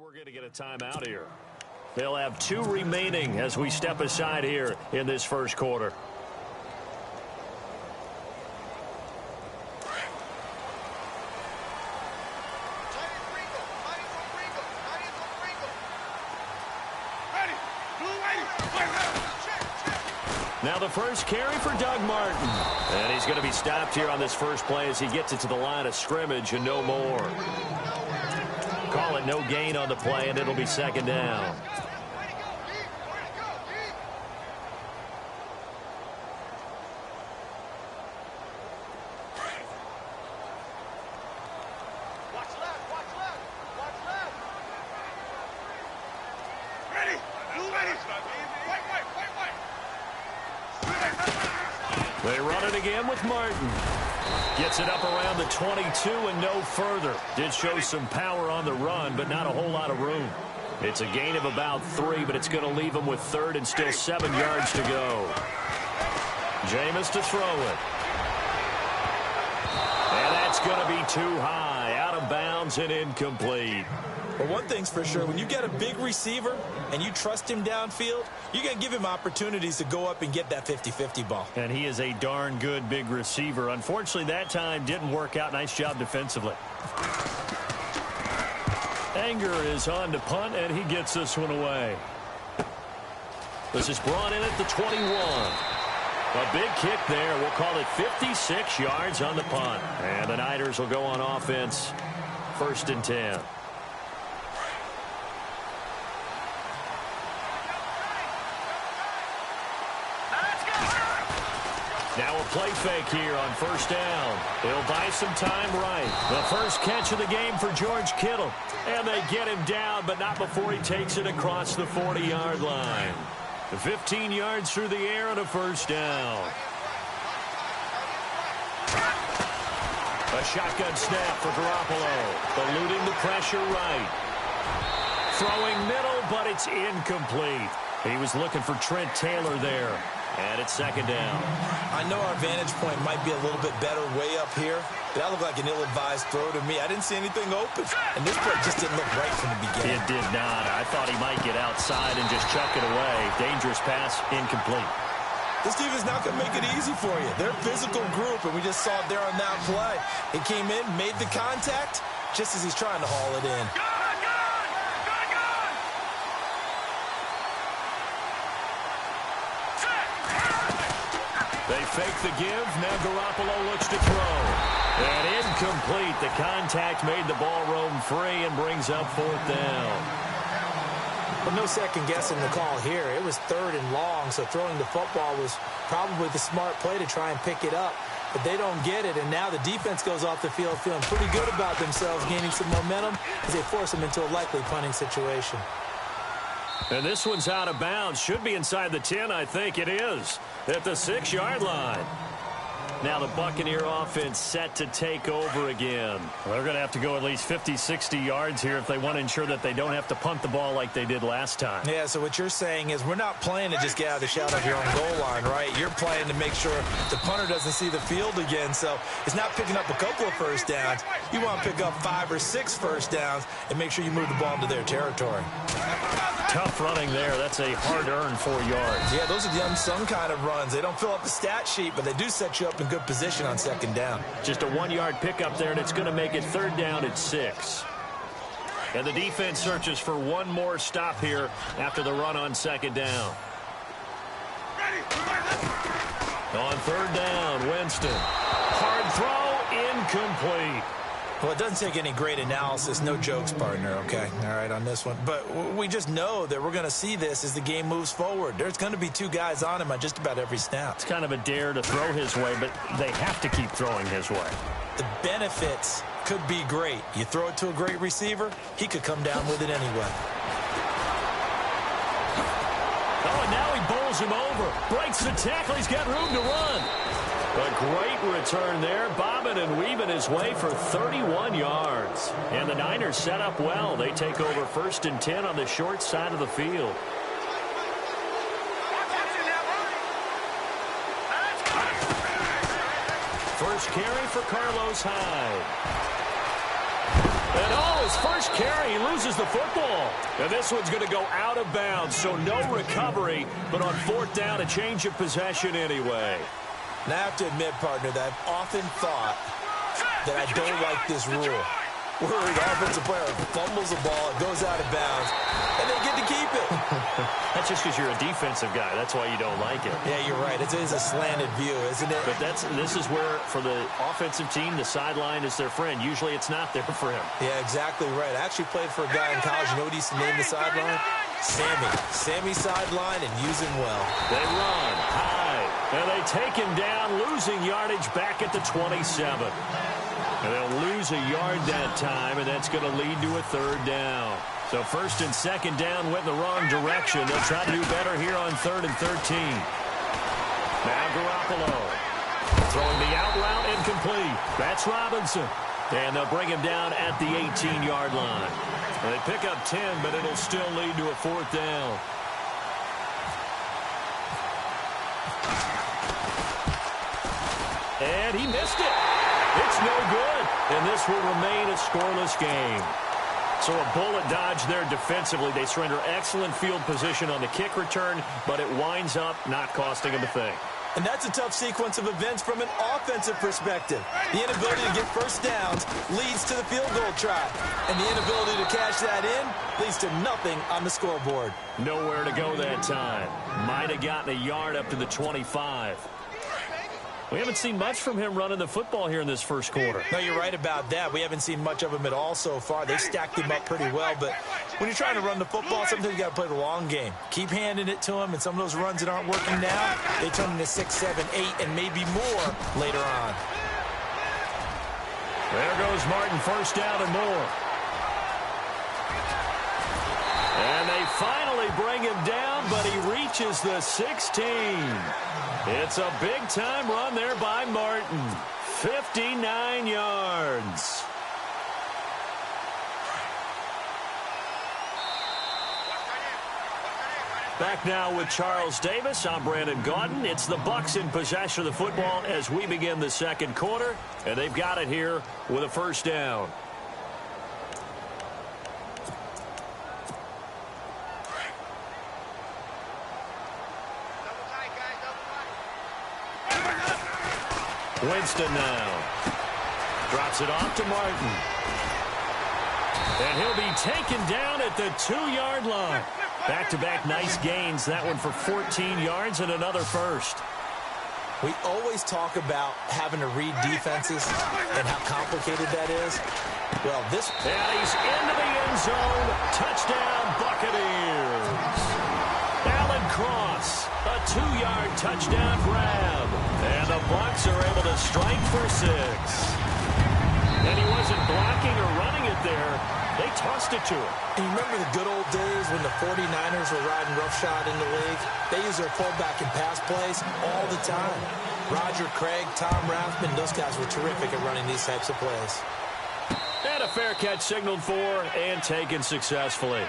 We're going to get a timeout here. They'll have 2 remaining as we step aside here in this first quarter. Now the first carry for Doug Martin. And he's going to be stopped here on this first play as he gets it to the line of scrimmage and no more. Call it no gain on the play, and it'll be second down. They run it again with Martin. Gets it up around the 22 and no further. Did show some power on the run, but not a whole lot of room. It's a gain of about 3, but it's going to leave him with 3rd and still 7 yards to go. Jameis to throw it. And that's going to be too high. Out of bounds and incomplete. But one thing's for sure, when you get a big receiver and you trust him downfield, you're going to give him opportunities to go up and get that 50-50 ball. And he is a darn good big receiver. Unfortunately, that time didn't work out. Nice job defensively. Anger is on to punt, and he gets this one away. This is brought in at the 21. A big kick there. We'll call it 56 yards on the punt. And the Niners will go on offense. 1st and 10. Now a play fake here on 1st down. He'll buy some time right. The first catch of the game for George Kittle. And they get him down, but not before he takes it across the 40-yard line. 15 yards through the air and a 1st down. A shotgun snap for Garoppolo. Eluding the pressure right. Throwing middle, but it's incomplete. He was looking for Trent Taylor there. And it's 2nd down. I know our vantage point might be a little bit better way up here, but that looked like an ill-advised throw to me. I didn't see anything open, and this play just didn't look right from the beginning. It did not. I thought he might get outside and just chuck it away. Dangerous pass, incomplete. This team is not going to make it easy for you. They're a physical group, and we just saw it there on that play. He came in, made the contact, just as he's trying to haul it in. They fake the give. Now Garoppolo looks to throw. And incomplete. The contact made the ball roam free and brings up 4th down. But no second guessing the call here. It was 3rd and long, so throwing the football was probably the smart play to try and pick it up. But they don't get it, and now the defense goes off the field feeling pretty good about themselves, gaining some momentum as they force them into a likely punting situation. And this one's out of bounds. Should be inside the 10, I think. It is. At the 6-yard line. Now the Buccaneer offense set to take over again. Well, they're going to have to go at least 50, 60 yards here if they want to ensure that they don't have to punt the ball like they did last time. Yeah, so what you're saying is we're not playing to just get out of the shadow of your own goal line, right? You're playing to make sure the punter doesn't see the field again. So it's not picking up a couple of 1st downs. You want to pick up 5 or 6 1st downs and make sure you move the ball into their territory. Tough running there. That's a hard-earned 4 yards. Yeah, those are the unsung kind of runs. They don't fill up the stat sheet, but they do set you up in good position on 2nd down. Just a 1-yard pickup there, and it's going to make it 3rd down at 6. And the defense searches for one more stop here after the run on 2nd down. On 3rd down, Winston. Hard throw, incomplete. Well, it doesn't take any great analysis. No jokes, partner, okay? All right, on this one. But we just know that we're going to see this as the game moves forward. There's going to be 2 guys on him on just about every snap. It's kind of a dare to throw his way, but they have to keep throwing his way. The benefits could be great. You throw it to a great receiver, he could come down with it anyway. Oh, and now he bowls him over. Breaks the tackle. He's got room to run. A great return there, bobbing and weaving his way for 31 yards. And the Niners set up well. They take over 1st and 10 on the short side of the field. First carry for Carlos Hyde. And his first carry, he loses the football. And this one's going to go out of bounds, so no recovery, but on fourth down, a change of possession anyway. Now, I have to admit, partner, that I've often thought that I don't like this rule. Where the offensive player fumbles the ball, it goes out of bounds, and they get to keep it. That's just because you're a defensive guy. That's why you don't like it. Yeah, you're right. It is a slanted view, isn't it? But this is where, for the offensive team, the sideline is their friend. Usually it's not there for him. Yeah, exactly right. I actually played for a guy in college. You know what he used to name the sideline? Sammy. Sammy sideline, and use him well. They run high, and they take him down, losing yardage back at the 27. And they'll lose a yard that time, and that's going to lead to a third down. So first and second down went in the wrong direction. They'll try to do better here on 3rd and 13. Now Garoppolo throwing the out route incomplete. That's Robinson. And they'll bring him down at the 18-yard line. And they pick up 10, but it'll still lead to a fourth down. And he missed it. It's no good, and this will remain a scoreless game. So a bullet dodge there defensively. They surrender excellent field position on the kick return, but it winds up not costing them a thing. And that's a tough sequence of events from an offensive perspective. The inability to get first downs leads to the field goal try. And the inability to cash that in leads to nothing on the scoreboard. Nowhere to go that time. Might have gotten a yard up to the 25. We haven't seen much from him running the football here in this first quarter. No, you're right about that. We haven't seen much of him at all so far. They've stacked him up pretty well, but when you're trying to run the football, sometimes you got to play the long game. Keep handing it to him, and some of those runs that aren't working now, they turn into 6, 7, 8, and maybe more later on. There goes Martin, first down and more. And they finally bring him down, but he reaches the 16. It's a big-time run there by Martin. 59 yards. Back now with Charles Davis. I'm Brandon Gaudin. It's the Bucs in possession of the football as we begin the second quarter, and they've got it here with a first down. Winston now. Drops it off to Martin. And he'll be taken down at the 2-yard line. Back-to-back nice gains. That one for 14 yards and another first. We always talk about having to read defenses and how complicated that is. Well, this... And he's into the end zone. Touchdown, Buccaneers. Alan Cross, a 2-yard touchdown grab. And the Bucs are able to strike for 6. And he wasn't blocking or running it there. They tossed it to him. And you remember the good old days when the 49ers were riding roughshod in the league? They used their fullback and pass plays all the time. Roger Craig, Tom Rathman, those guys were terrific at running these types of plays. And a fair catch signaled for and taken successfully.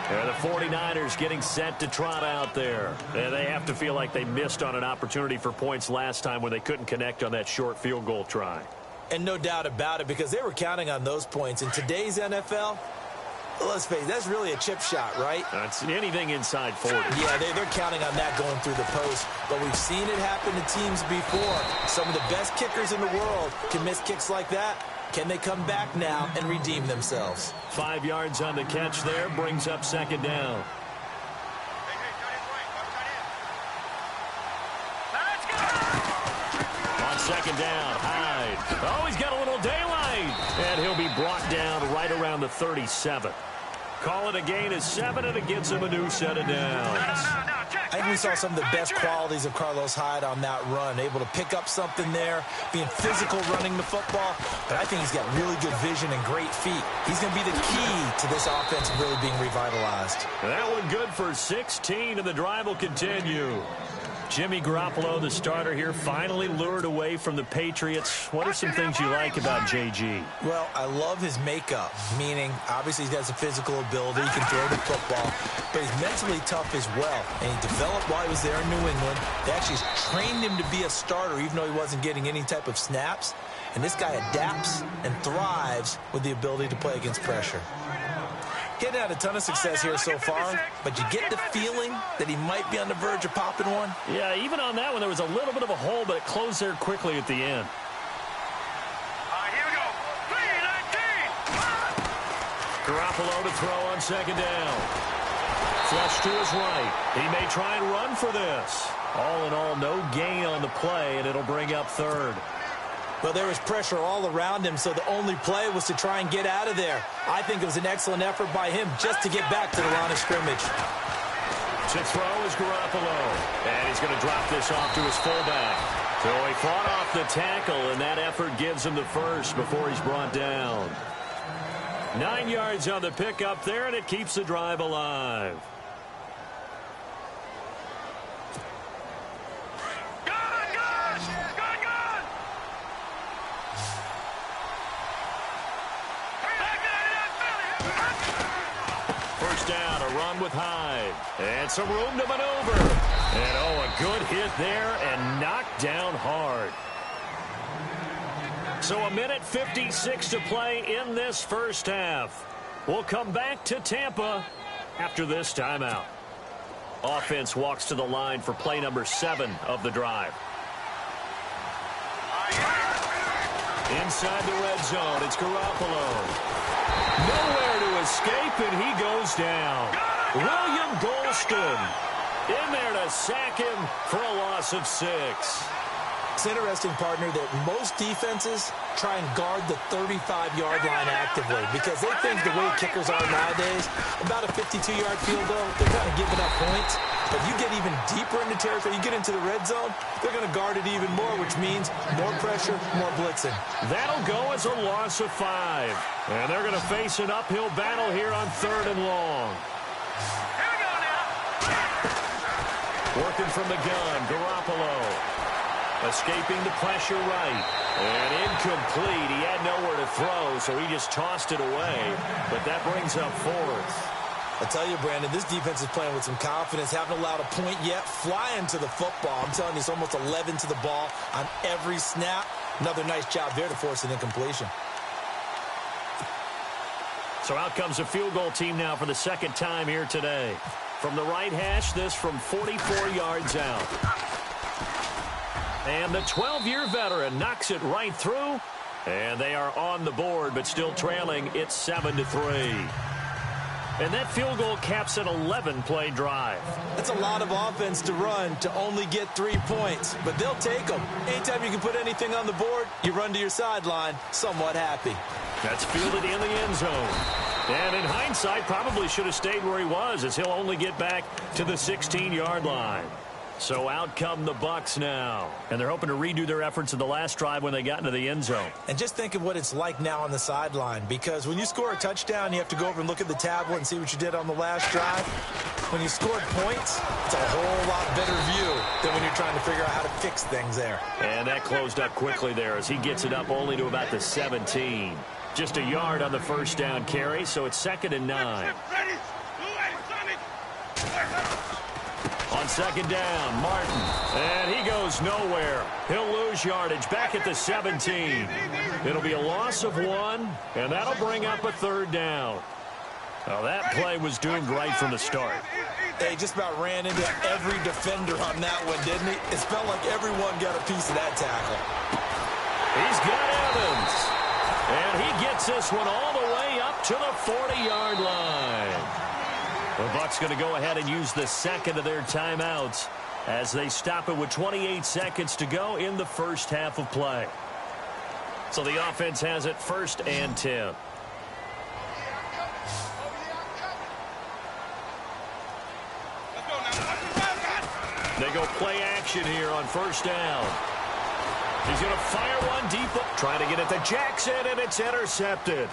And the 49ers getting set to trot out there. And they have to feel like they missed on an opportunity for points last time when they couldn't connect on that short field goal try. And no doubt about it, because they were counting on those points. In today's NFL, let's face it, that's really a chip shot, right? That's anything inside 40. Yeah, they're counting on that going through the post. But we've seen it happen to teams before. Some of the best kickers in the world can miss kicks like that. Can they come back now and redeem themselves? 5 yards on the catch there, brings up second down. On second down, Hyde. Oh, he's got a little daylight. And he'll be brought down right around the 37. Call it a gain of 7, and it gets him a new set of downs. I think we saw some of the best qualities of Carlos Hyde on that run. Able to pick up something there, being physical running the football. But I think he's got really good vision and great feet. He's going to be the key to this offense really being revitalized. That one good for 16, and the drive will continue. Jimmy Garoppolo, the starter here, finally lured away from the Patriots. What are some things you like about JG? Well, I love his makeup, meaning obviously he's got some physical ability. He can throw the football, but he's mentally tough as well. And he developed while he was there in New England. They actually trained him to be a starter, even though he wasn't getting any type of snaps. And this guy adapts and thrives with the ability to play against pressure. He hadn't had a ton of success here so far, but you get the feeling that he might be on the verge of popping one. Yeah, even on that one, there was a little bit of a hole, but it closed there quickly at the end. Here we go. 3-19. Garoppolo to throw on second down. Flush to his right. He may try and run for this. All in all, no gain on the play, and it'll bring up third. Well, there was pressure all around him, so the only play was to try and get out of there. I think it was an excellent effort by him just to get back to the line of scrimmage. To throw is Garoppolo, and he's going to drop this off to his fullback. So he fought off the tackle, and that effort gives him the first before he's brought down. 9 yards on the pickup there, and it keeps the drive alive. First down, a run with Hyde. And some room to maneuver. And, oh, a good hit there and knocked down hard. So a minute 56 to play in this first half. We'll come back to Tampa after this timeout. Offense walks to the line for play number 7 of the drive. Inside the red zone, it's Garoppolo. Nowhere to escape, and he goes down. William Golston in there to sack him for a loss of 6. It's interesting, partner, that most defenses try and guard the 35-yard line actively because they think the way kickers are nowadays, about a 52-yard field goal, they're kind of giving up points. But you get even deeper into territory, you get into the red zone, they're going to guard it even more, which means more pressure, more blitzing. That'll go as a loss of 5. And they're going to face an uphill battle here on 3rd and long. Here we go now. Working from the gun, Garoppolo. Escaping the pressure right. And incomplete. He had nowhere to throw, so he just tossed it away. But that brings up 4th. I tell you, Brandon, this defense is playing with some confidence. Haven't allowed a point yet. Flying to the football. I'm telling you, it's almost 11 to the ball on every snap. Another nice job there to force an incompletion. So out comes a field goal team now for the second time here today. From the right hash, this from 44 yards out. And the 12-year veteran knocks it right through. And they are on the board, but still trailing. It's 7-3. And that field goal caps an 11-play drive. That's a lot of offense to run to only get 3 points, but they'll take them. Anytime you can put anything on the board, you run to your sideline somewhat happy. That's fielded in the end zone. And in hindsight, probably should have stayed where he was, as he'll only get back to the 16-yard line. So out come the Bucs now. And they're hoping to redo their efforts in the last drive when they got into the end zone. And just think of what it's like now on the sideline, because when you score a touchdown, you have to go over and look at the tablet and see what you did on the last drive. When you scored points, it's a whole lot better view than when you're trying to figure out how to fix things there. And that closed up quickly there as he gets it up only to about the 17. Just a yard on the first down carry, so it's 2nd and 9. On second down, Martin. And he goes nowhere. He'll lose yardage back at the 17. It'll be a loss of 1, and that'll bring up a 3rd down. Now, that play was doomed right from the start. They just about ran into every defender on that one, didn't he? It felt like everyone got a piece of that tackle. He's got Evans. And he gets this one all the way up to the 40-yard line. The Bucs going to go ahead and use the second of their timeouts as they stop it with 28 seconds to go in the first half of play. So the offense has it 1st and 10. They go play action here on 1st down. He's going to fire one deep up, trying to get it to Jackson, and it's intercepted.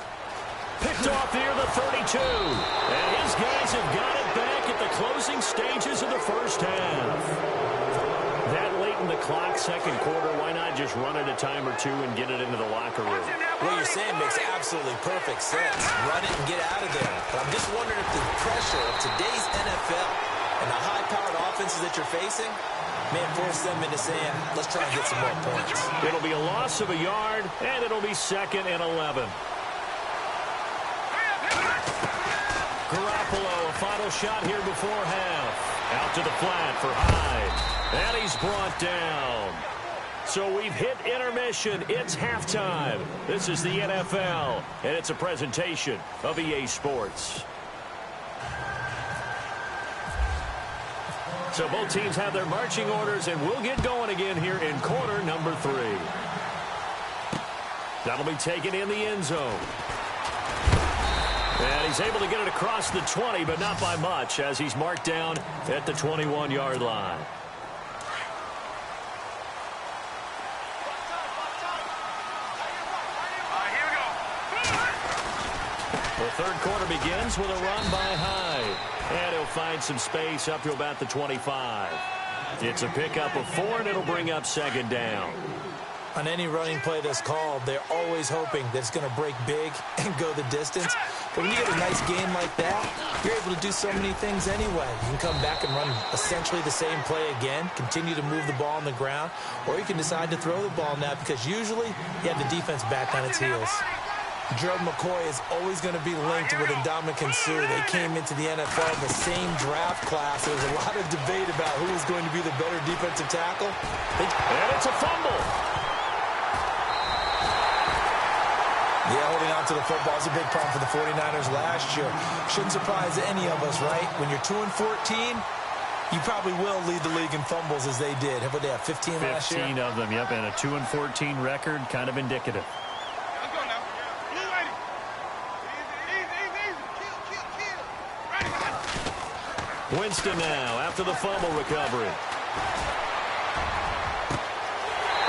Picked off near the 32. And his guys have got it back at the closing stages of the first half. That late in the clock, second quarter, why not just run it a time or two and get it into the locker room? What you're saying makes absolutely perfect sense. Run it and get out of there. But I'm just wondering if the pressure of today's NFL and the high-powered offenses that you're facing may have forced them into saying, let's try and get some more points. It'll be a loss of a yard, and it'll be 2nd and 11. Garoppolo, a final shot here before half. Out to the flat for Hyde. And he's brought down. So we've hit intermission. It's halftime. This is the NFL, and it's a presentation of EA Sports. So both teams have their marching orders, and we'll get going again here in quarter number 3. That'll be taken in the end zone. And he's able to get it across the 20, but not by much, as he's marked down at the 21-yard line. The third quarter begins with a run by Hyde. And he'll find some space up to about the 25. It's a pickup of 4, and it'll bring up 2nd down. On any running play that's called, they're always hoping that it's going to break big and go the distance. But when you get a nice game like that, you're able to do so many things anyway. You can come back and run essentially the same play again, continue to move the ball on the ground, or you can decide to throw the ball now because usually you have the defense back on its heels. Gerald McCoy is always going to be linked with Ndamukong Suh. They came into the NFL in the same draft class. There was a lot of debate about who was going to be the better defensive tackle. And it's a fumble. Yeah, holding on to the football is a big problem for the 49ers last year. Shouldn't surprise any of us, right? When you're 2-14, you probably will lead the league in fumbles as they did. How about they have 15 last year? 15 of them, yep, and a 2-14 record, kind of indicative. Winston now after the fumble recovery.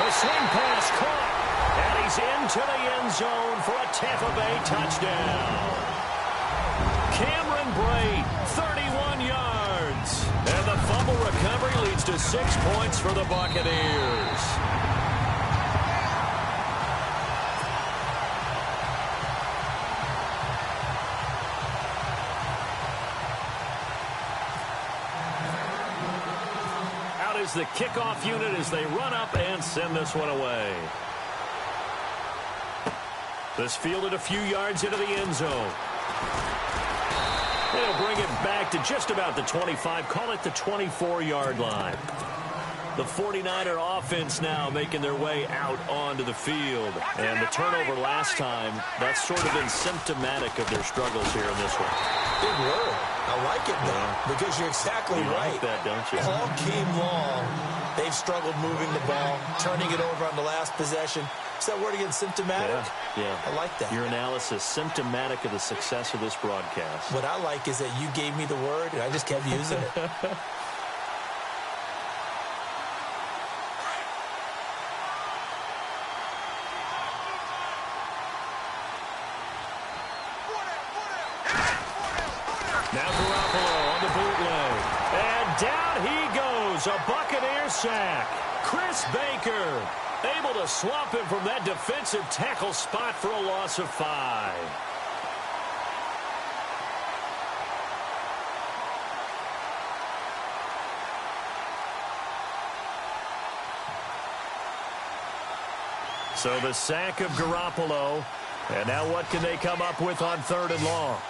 The swing pass caught, and he's into the end zone for a Tampa Bay touchdown. Cameron Brate, 31 yards. And the fumble recovery leads to 6 points for the Buccaneers. The kickoff unit as they run up and send this one away. This fielded a few yards into the end zone. They'll bring it back to just about the 25, call it the 24-yard line. The 49er offense now making their way out onto the field. And the turnover last time, that's sort of been symptomatic of their struggles here in this one. Big word. I like it, though, because you're exactly right. You like that, don't you? All game long, they've struggled moving the ball, turning it over on the last possession. Is that word again, symptomatic? Yeah. I like that. Your analysis, symptomatic of the success of this broadcast. What I like is that you gave me the word, and I just kept using it. Now Garoppolo on the bootleg. And down he goes. A Buccaneer sack. Chris Baker able to swamp him from that defensive tackle spot for a loss of 5. So the sack of Garoppolo. And now what can they come up with on 3rd and long?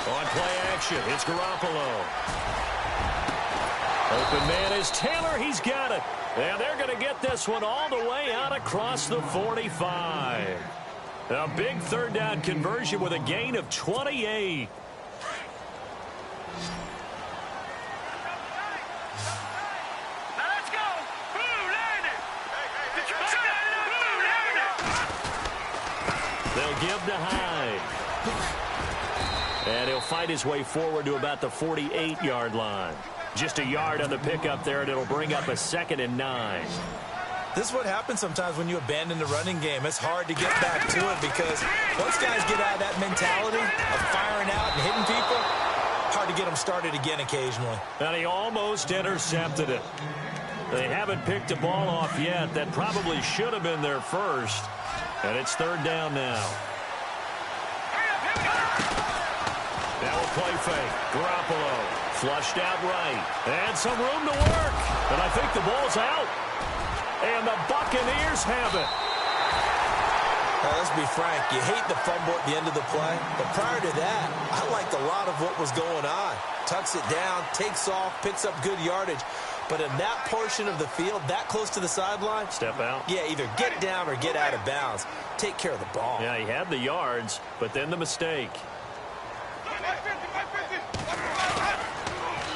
On play action, it's Garoppolo. Open man is Taylor. He's got it. And they're going to get this one all the way out across the 45. A big 3rd down conversion with a gain of 28. They'll give to Hyde. And he'll fight his way forward to about the 48-yard line. Just a yard on the pickup there, and it'll bring up a 2nd and 9. This is what happens sometimes when you abandon the running game. It's hard to get back to it because once guys get out of that mentality of firing out and hitting people, hard to get them started again occasionally. And he almost intercepted it. They haven't picked a ball off yet. That probably should have been their first. And it's 3rd down now. Now a play fake. Garoppolo Flushed out right. And some room to work. And I think the ball's out. And the Buccaneers have it. Now, let's be frank. You hate the fumble at the end of the play. But prior to that, I liked a lot of what was going on. Tucks it down, takes off, picks up good yardage. But in that portion of the field, that close to the sideline. Step out. Yeah, either get down or get out of bounds. Take care of the ball. Yeah, he had the yards, but then the mistake.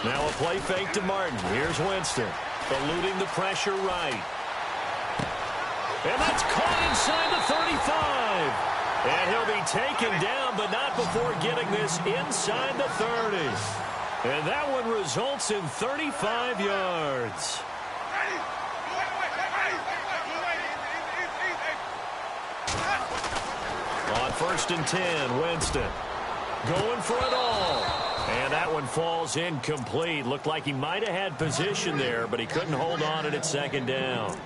Now a play fake to Martin. Here's Winston. Eluding the pressure right. And that's caught inside the 35. And he'll be taken down, but not before getting this inside the 30. And that one results in 35 yards. On 1st and 10, Winston going for it all. And that one falls incomplete. Looked like he might have had position there, but he couldn't hold on at 2nd down.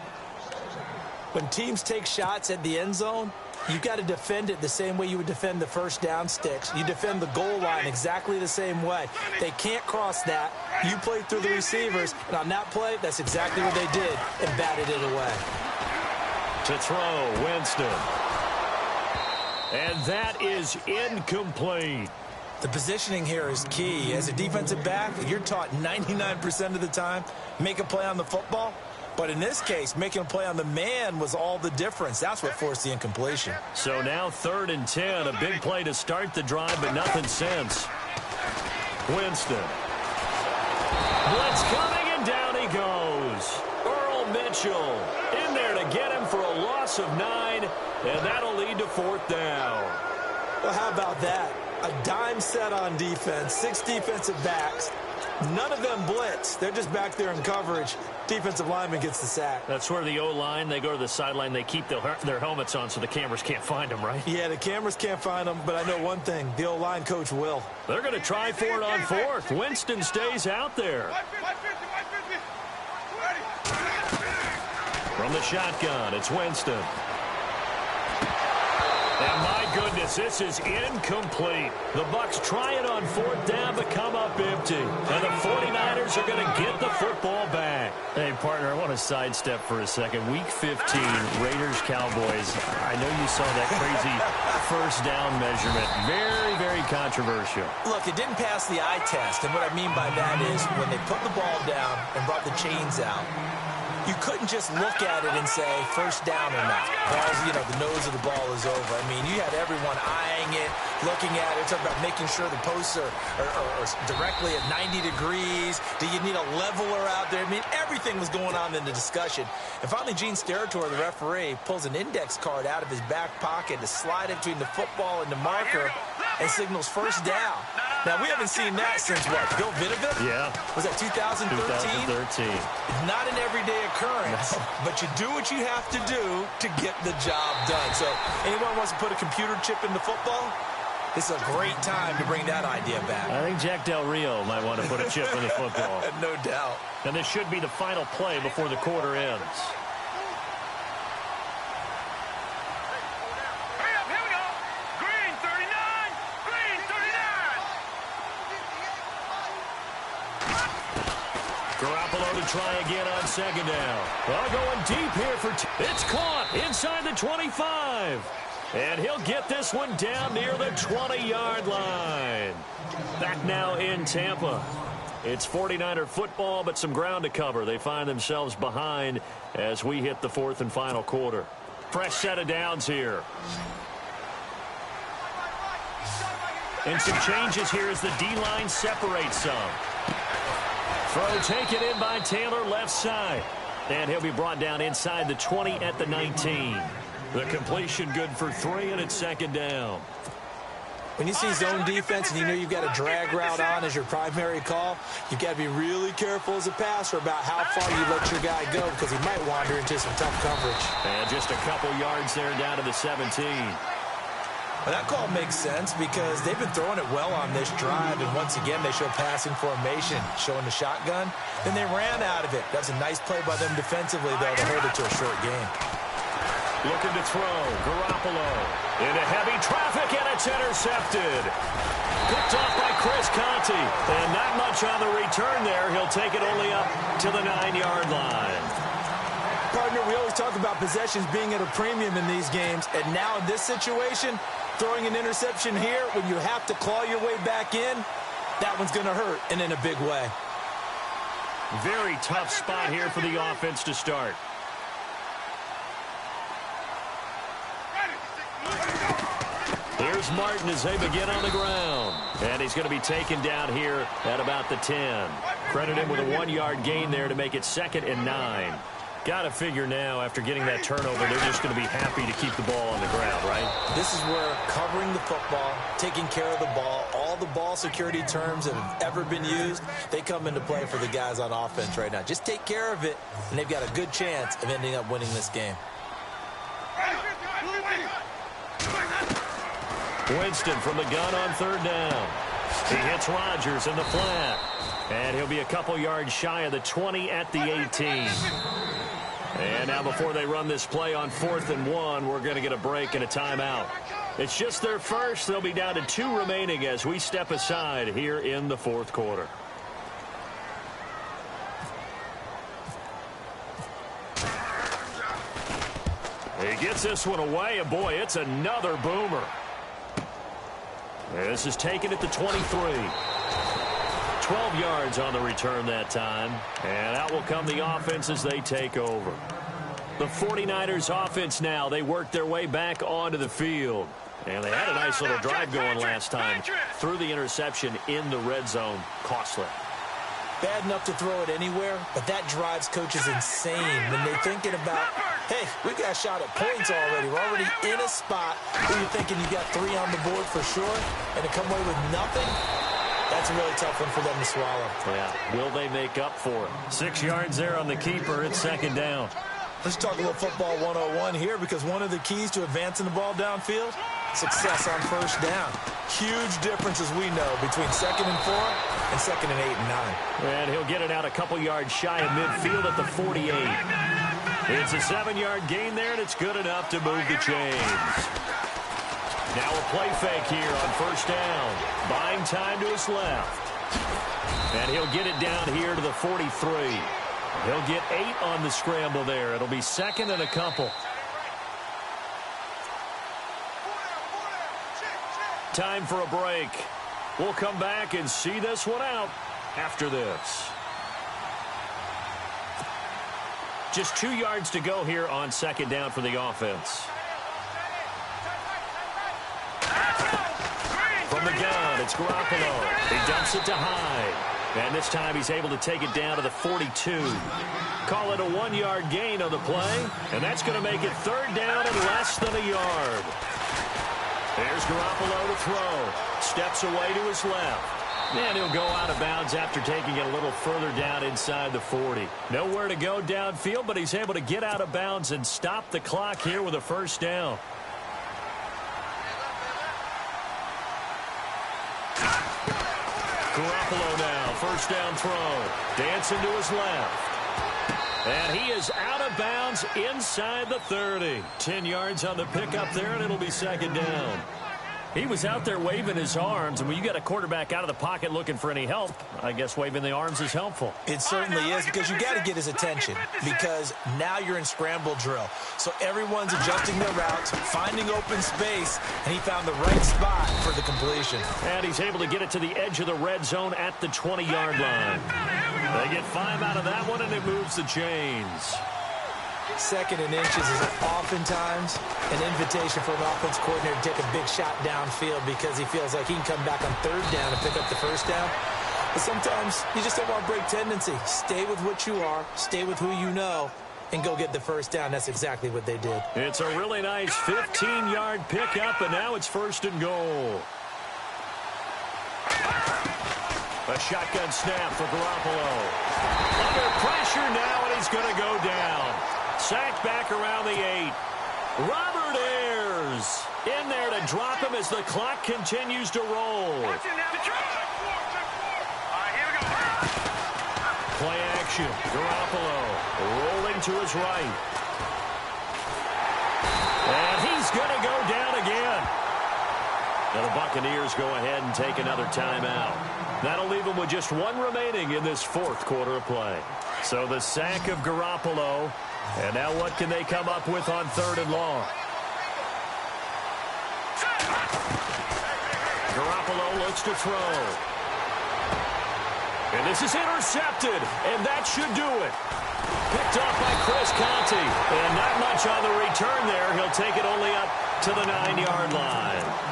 When teams take shots at the end zone, you've got to defend it the same way you would defend the first down sticks. You defend the goal line exactly the same way. They can't cross that. You play through the receivers, and on that play, that's exactly what they did and batted it away. To throw, Winston. And that is incomplete. The positioning here is key. As a defensive back, you're taught 99% of the time, make a play on the football. But in this case, making a play on the man was all the difference. That's what forced the incompletion. So now 3rd and 10, a big play to start the drive, but nothing since. Winston. Blitz coming, and down he goes. Earl Mitchell in there to get him for a loss of 9, and that'll lead to 4th down. Well, how about that? A dime set on defense, 6 defensive backs. None of them blitz. They're just back there in coverage. Defensive lineman gets the sack. That's where the O-line, they go to the sideline, they keep their helmets on so the cameras can't find them, right? Yeah, the cameras can't find them, but I know one thing. The O-line coach will. They're going to try for it on 4th. Winston stays out there. From the shotgun, it's Winston. And my goodness, this is incomplete. The Bucs try it on 4th down, but come up empty. And the 49ers are going to get the football back. Hey, partner, I want to sidestep for a second. Week 15, Raiders-Cowboys. I know you saw that crazy first down measurement. Very, very controversial. Look, it didn't pass the eye test. And what I mean by that is when they put the ball down and brought the chains out, you couldn't just look at it and say first down or not. Ball's, the nose of the ball is over. I mean, you had everyone eyeing it, looking at it, talking about making sure the posts are directly at 90 degrees. Do you need a leveler out there? I mean, everything was going on in the discussion. And finally, Gene Steratore, the referee, pulls an index card out of his back pocket to slide it between the football and the marker and signals first down. Now, we haven't seen that since, what, Bill Vinovich? Yeah. Was that 2013? 2013. Not an everyday occurrence, but you do what you have to do to get the job done. So anyone wants to put a computer chip into football, this is a great time to bring that idea back. I think Jack Del Rio might want to put a chip in the football. No doubt. And this should be the final play before the quarter ends. Garoppolo to try again on 2nd down. Well, going deep here for it's caught inside the 25. And he'll get this one down near the 20-yard line. Back now in Tampa. It's 49er football, but some ground to cover. They find themselves behind as we hit the 4th and final quarter. Fresh set of downs here. And some changes here as the D-line separates some. Throw taken in by Taylor, left side. And he'll be brought down inside the 20 at the 19. The completion good for 3, and it's 2nd down. When you see zone defense and you know you've got a drag route on as your primary call, you've got to be really careful as a passer about how far you let your guy go because he might wander into some tough coverage. And just a couple yards there down to the 17. Well, that call makes sense because they've been throwing it well on this drive, and once again, they show passing formation, showing the shotgun. Then they ran out of it. That's a nice play by them defensively, though, to hold it to a short game. Looking to throw. Garoppolo into heavy traffic, and it's intercepted. Picked off by Chris Conte. And not much on the return there. He'll take it only up to the 9-yard line. Partner, we always talk about possessions being at a premium in these games. And now in this situation, throwing an interception here when you have to claw your way back in, that one's going to hurt, and in a big way. Very tough spot here for the offense to start. Here's Martin as they begin on the ground. And he's going to be taken down here at about the 10. Credit him with a 1-yard gain there to make it 2nd and 9. Got to figure now, after getting that turnover, they're just going to be happy to keep the ball on the ground, right? This is where covering the football, taking care of the ball, all the ball security terms that have ever been used, they come into play for the guys on offense right now. Just take care of it, and they've got a good chance of ending up winning this game. Winston from the gun on 3rd down. He hits Rodgers in the flat. And he'll be a couple yards shy of the 20 at the 18. And now before they run this play on 4th and 1, we're going to get a break and a timeout. It's just their first. They'll be down to 2 remaining as we step aside here in the 4th quarter. He gets this one away, and boy, it's another boomer. This is taken at the 23. 12 yards on the return that time. And out will come the offense as they take over. The 49ers offense now. They work their way back onto the field. And they had a nice little drive going last time. Threw the interception in the red zone. Costly. Bad enough to throw it anywhere, but that drives coaches insane when they're thinking about, hey, we got a shot at points already. We're already in a spot where you're thinking you got 3 on the board for sure, and to come away with nothing, that's a really tough one for them to swallow. Yeah, will they make up for it? 6 yards there on the keeper. It's 2nd down. Let's talk a little football 101 here, because one of the keys to advancing the ball downfield, success on 1st down. Huge difference, as we know, between 2nd and 4 and 2nd and 8 and 9. And he'll get it out a couple yards shy of midfield at the 48. It's a 7-yard gain there, and it's good enough to move the chains. Now a play fake here on 1st down. Buying time to his left. And he'll get it down here to the 43. He'll get 8 on the scramble there. It'll be 2nd and a couple. Time for a break. We'll come back and see this one out after this. Just 2 yards to go here on 2nd down for the offense. From the gun, it's Garoppolo. He dumps it to Hyde. And this time he's able to take it down to the 42. Call it a 1-yard gain on the play. And that's going to make it 3rd down and less than a yard. There's Garoppolo to throw. Steps away to his left. And he'll go out of bounds after taking it a little further down inside the 40. Nowhere to go downfield, but he's able to get out of bounds and stop the clock here with a 1st down. Garoppolo now, 1st down throw. Dancing to his left. And he is out of bounds inside the 30. 10 yards on the pickup there, and it'll be 2nd down. He was out there waving his arms, and when you got a quarterback out of the pocket looking for any help, I guess waving the arms is helpful. It certainly is, because you got to get his attention, because now you're in scramble drill. So everyone's adjusting their routes, finding open space, and he found the right spot for the completion. And he's able to get it to the edge of the red zone at the 20-yard line. They get 5 out of that one, and it moves the chains. 2nd and inches is oftentimes an invitation for an offense coordinator to take a big shot downfield, because he feels like he can come back on 3rd down and pick up the 1st down. But sometimes you just don't want to break tendency. Stay with what you are, stay with who you know, and go get the 1st down. That's exactly what they did. It's a really nice 15-yard pickup, and now it's 1st and goal. A shotgun snap for Garoppolo. Under pressure now, and he's going to go down. Sacked back around the 8. Robert Ayers in there to drop him as the clock continues to roll. Play action. Garoppolo rolling to his right. Now the Buccaneers go ahead and take another timeout. That'll leave them with just one remaining in this fourth quarter of play. So the sack of Garoppolo. And now what can they come up with on 3rd and long? Garoppolo looks to throw. And this is intercepted. And that should do it. Picked off by Chris Conte. And not much on the return there. He'll take it only up to the 9-yard line.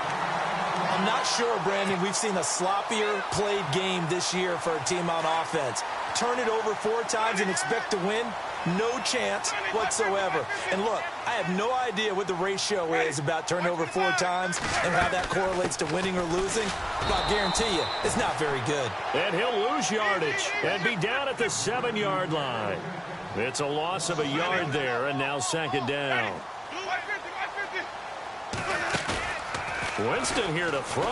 I'm not sure, Brandon, we've seen a sloppier played game this year for a team on offense. Turn it over 4 times and expect to win? No chance whatsoever. And look, I have no idea what the ratio is about turning over 4 times and how that correlates to winning or losing. But I'll guarantee you, it's not very good. And he'll lose yardage and be down at the 7-yard line. It's a loss of a yard there, and now 2nd down. Winston here to throw.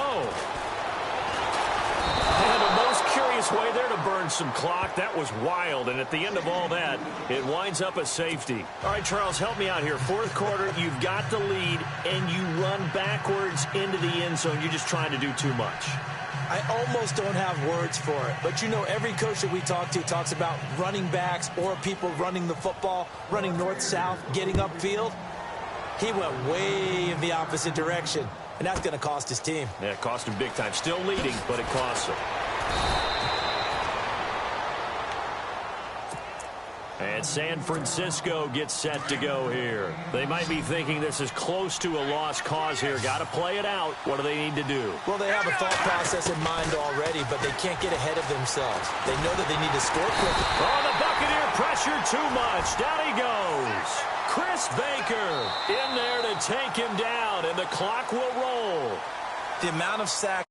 And the most curious way there to burn some clock. That was wild, and at the end of all that, it winds up a safety. All right, Charles, help me out here. 4th quarter, you've got the lead, and you run backwards into the end zone. You're just trying to do too much. I almost don't have words for it. But, you know, every coach that we talk to talks about running backs or people running the football, running north-south, getting upfield. He went way in the opposite direction. And that's going to cost his team. Yeah, it cost him big time. Still leading, but it costs him. And San Francisco gets set to go here. They might be thinking this is close to a lost cause here. Got to play it out. What do they need to do? Well, they have a thought process in mind already, but they can't get ahead of themselves. They know that they need to score quickly. Oh, the Buccaneer pressure too much. Down he goes. Chris Baker in there to take him down, and the clock will roll. The amount of sacks